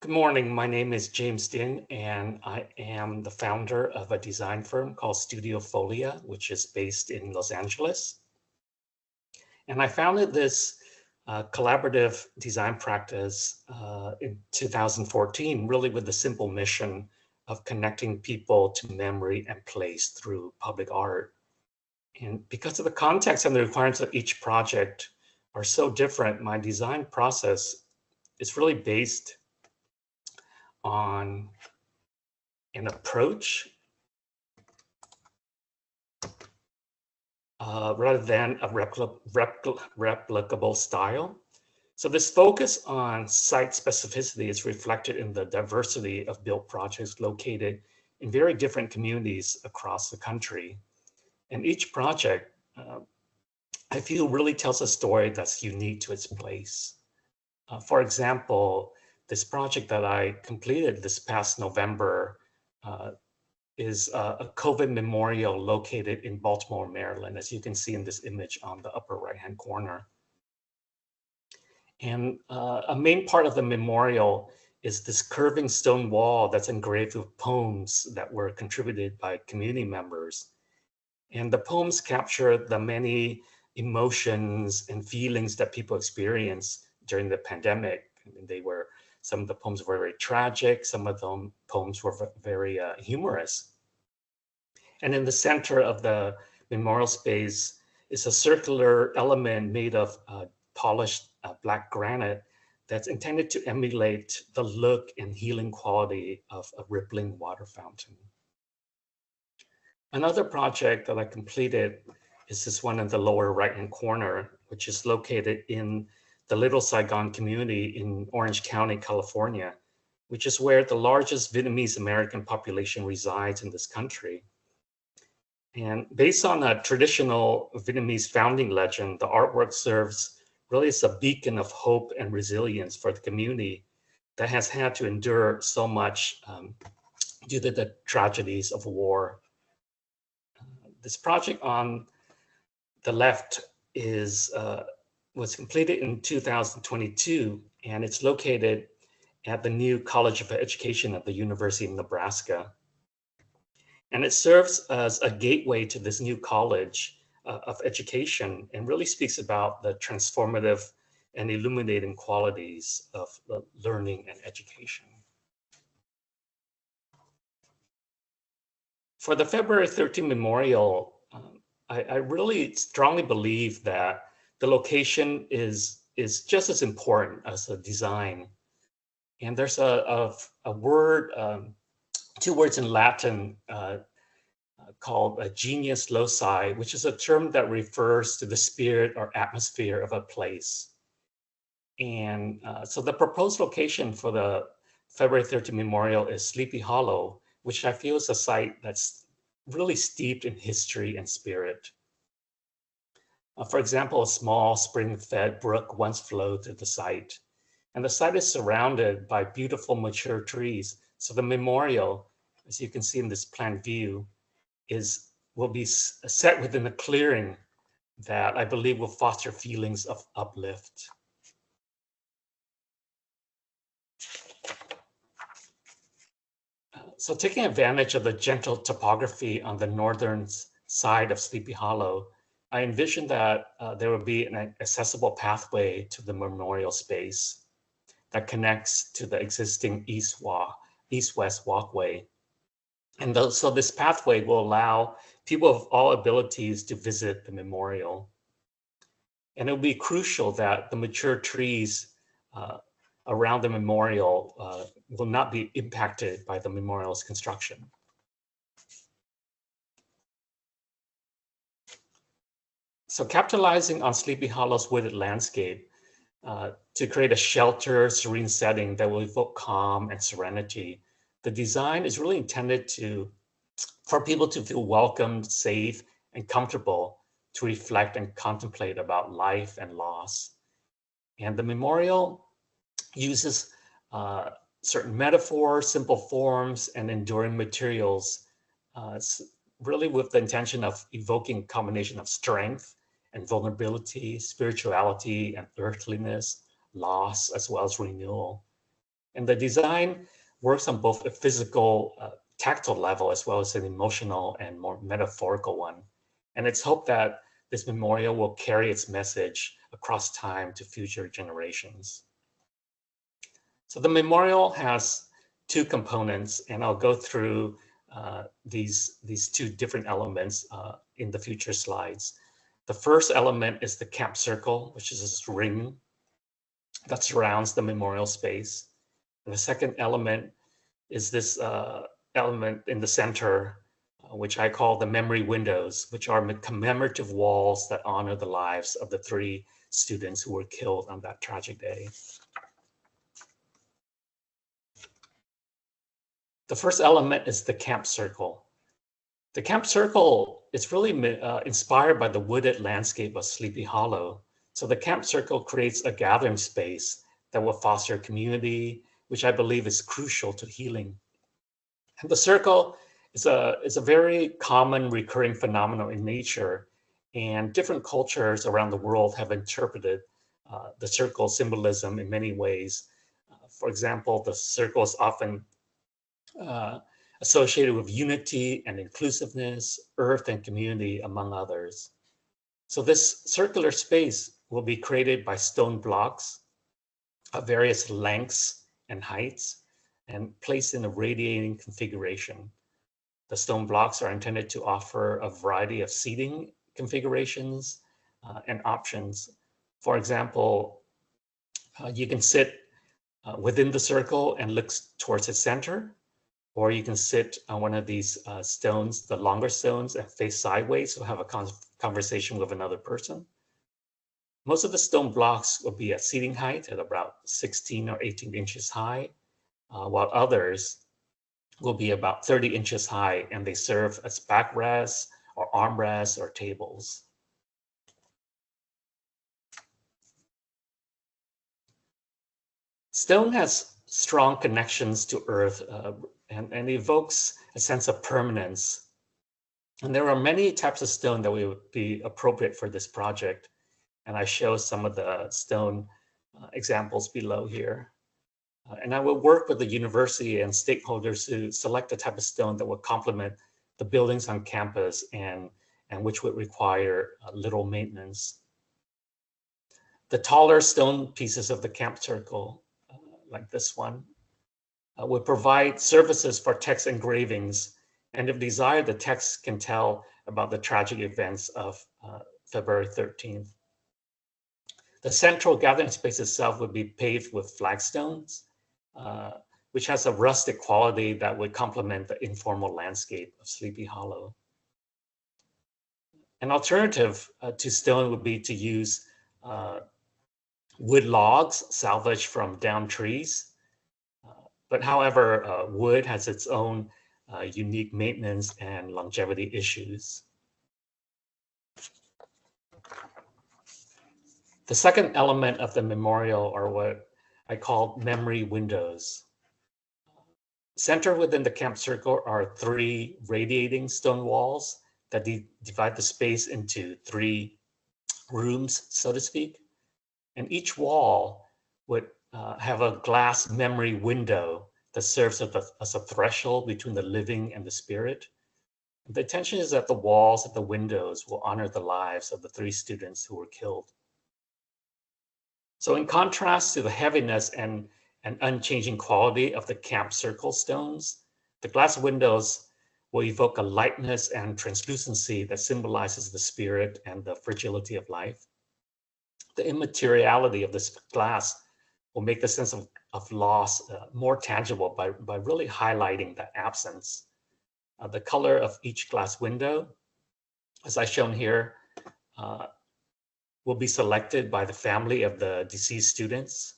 Good morning. My name is James Din, and I am the founder of a design firm called Studio Folia, which is based in Los Angeles. And I founded this collaborative design practice in 2014, really with the simple mission of connecting people to memory and place through public art. And because of the context and the requirements of each project are so different, my design process is really based on an approach rather than a replicable style. So this focus on site specificity is reflected in the diversity of built projects located in very different communities across the country. And each project, I feel, really tells a story that's unique to its place. For example, this project that I completed this past November is a COVID memorial located in Baltimore, Maryland, as you can see in this image on the upper right-hand corner. And a main part of the memorial is this curving stone wall that's engraved with poems that were contributed by community members. And the poems capture the many emotions and feelings that people experience during the pandemic. Some of the poems were very tragic, some of the poems were very humorous. And in the center of the memorial space is a circular element made of polished black granite that's intended to emulate the look and healing quality of a rippling water fountain. Another project that I completed is this one in the lower right-hand corner, which is located in the Little Saigon community in Orange County, California, which is where the largest Vietnamese American population resides in this country. And based on a traditional Vietnamese founding legend, the artwork serves really as a beacon of hope and resilience for the community that has had to endure so much due to the tragedies of war. This project on the left was completed in 2022, and it's located at the new College of Education at the University of Nebraska. And it serves as a gateway to this new college of education and really speaks about the transformative and illuminating qualities of learning and education. For the February 13 memorial, I really strongly believe that the location is just as important as the design. And there's a word, two words in Latin called a genius loci, which is a term that refers to the spirit or atmosphere of a place. And so the proposed location for the February 13 memorial is Sleepy Hollow, which I feel is a site that's really steeped in history and spirit. For example, a small spring-fed brook once flowed through the site, and the site is surrounded by beautiful mature trees. So the memorial, as you can see in this plan view, will be set within a clearing that I believe will foster feelings of uplift. So taking advantage of the gentle topography on the northern side of Sleepy Hollow, I envisioned that there would be an accessible pathway to the memorial space that connects to the existing east-west walkway. And so this pathway will allow people of all abilities to visit the memorial. And it will be crucial that the mature trees around the memorial will not be impacted by the memorial's construction. So capitalizing on Sleepy Hollow's wooded landscape to create a sheltered, serene setting that will evoke calm and serenity, the design is really intended for people to feel welcomed, safe, and comfortable to reflect and contemplate about life and loss. And the memorial uses certain metaphors, simple forms, and enduring materials, really with the intention of evoking a combination of strength and vulnerability, spirituality and earthliness, loss, as well as renewal. And the design works on both a physical, tactile level as well as an emotional and more metaphorical one. And it's hoped that this memorial will carry its message across time to future generations. So the memorial has two components, and I'll go through these two different elements in the future slides. The first element is the camp circle, which is this ring that surrounds the memorial space. And the second element is this element in the center, which I call the memory windows, which are commemorative walls that honor the lives of the 3 students who were killed on that tragic day. The first element is the camp circle. The camp circle is really inspired by the wooded landscape of Sleepy Hollow. So the camp circle creates a gathering space that will foster community, which I believe is crucial to healing. And the circle is a very common recurring phenomenon in nature, and different cultures around the world have interpreted the circle symbolism in many ways. For example, the circle is often associated with unity and inclusiveness, earth and community, among others. So this circular space will be created by stone blocks of various lengths and heights and placed in a radiating configuration. The stone blocks are intended to offer a variety of seating configurations and options. For example, you can sit within the circle and look towards its center, or you can sit on one of these stones, the longer stones, and face sideways, so have a conversation with another person. Most of the stone blocks will be at seating height at about 16 or 18 inches high, while others will be about 30 inches high, and they serve as backrests or armrests or tables. Stone has strong connections to earth and evokes a sense of permanence. And there are many types of stone that would be appropriate for this project. And I show some of the stone examples below here. And I will work with the university and stakeholders to select the type of stone that will complement the buildings on campus and which would require little maintenance. The taller stone pieces of the camp circle, like this one, would provide services for text engravings. And if desired, the text can tell about the tragic events of February 13th. The central gathering space itself would be paved with flagstones, which has a rustic quality that would complement the informal landscape of Sleepy Hollow. An alternative to stone would be to use wood logs salvaged from downed trees. But however, wood has its own unique maintenance and longevity issues. The second element of the memorial are what I call memory windows. Centered within the camp circle are 3 radiating stone walls that divide the space into 3 rooms, so to speak. And each wall would have a glass memory window that serves as a threshold between the living and the spirit. The intention is that the walls of the windows will honor the lives of the 3 students who were killed. So in contrast to the heaviness and unchanging quality of the camp circle stones, the glass windows will evoke a lightness and translucency that symbolizes the spirit and the fragility of life. The immateriality of this glass will make the sense of loss more tangible by really highlighting that absence. The color of each glass window, as I've shown here, will be selected by the family of the deceased students.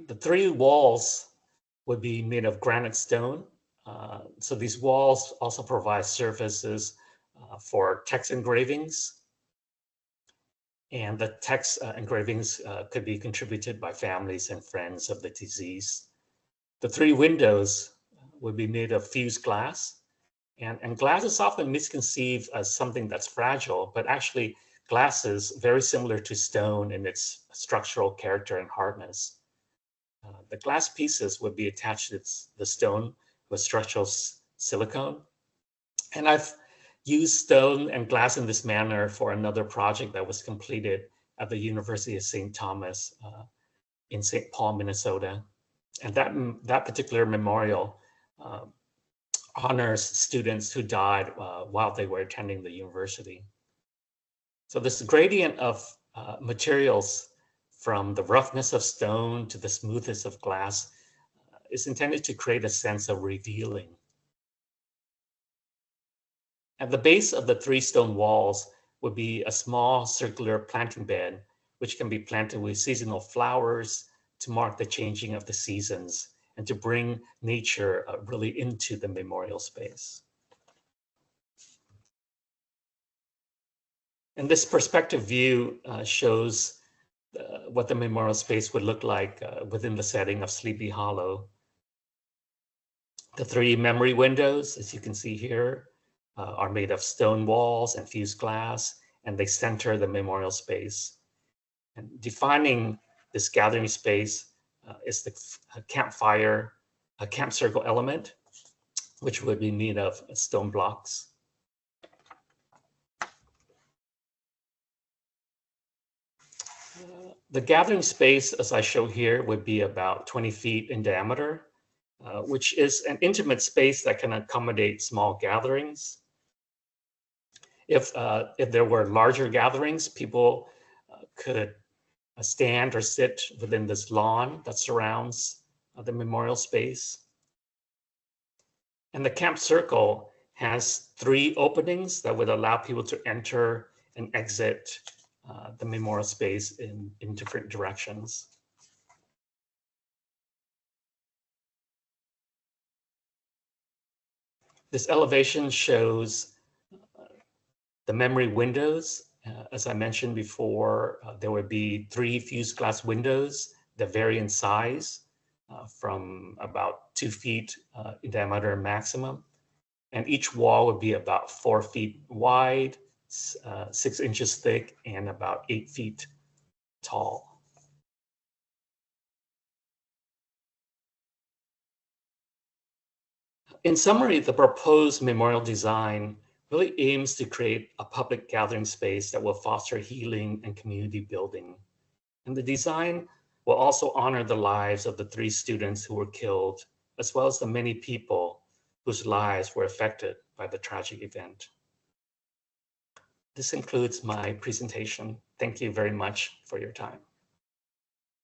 The 3 walls would be made of granite stone. So these walls also provide surfaces for text engravings. And the text engravings could be contributed by families and friends of the deceased. The 3 windows would be made of fused glass. And glass is often misconceived as something that's fragile, but actually glass is very similar to stone in its structural character and hardness. The glass pieces would be attached to the stone with structural silicone. And I've used stone and glass in this manner for another project that was completed at the University of St. Thomas in St. Paul, Minnesota. And that particular memorial honors students who died while they were attending the university. So this gradient of materials from the roughness of stone to the smoothness of glass is intended to create a sense of revealing. At the base of the 3 stone walls would be a small circular planting bed, which can be planted with seasonal flowers to mark the changing of the seasons and to bring nature really into the memorial space. And this perspective view shows what the memorial space would look like within the setting of Sleepy Hollow. The 3 memory windows, as you can see here, are made of stone walls and fused glass, and they center the memorial space. And defining this gathering space is the campfire, a camp circle element, which would be made of stone blocks. The gathering space, as I show here, would be about 20 feet in diameter, which is an intimate space that can accommodate small gatherings. If there were larger gatherings, people could stand or sit within this lawn that surrounds the memorial space. And the camp circle has 3 openings that would allow people to enter and exit the memorial space in different directions. This elevation shows the memory windows. As I mentioned before, there would be 3 fused glass windows that vary in size from about 2 feet in diameter maximum. And each wall would be about 4 feet wide, 6 inches thick, and about 8 feet tall. In summary, the proposed memorial design really aims to create a public gathering space that will foster healing and community building. And the design will also honor the lives of the 3 students who were killed, as well as the many people whose lives were affected by the tragic event. This concludes my presentation. Thank you very much for your time.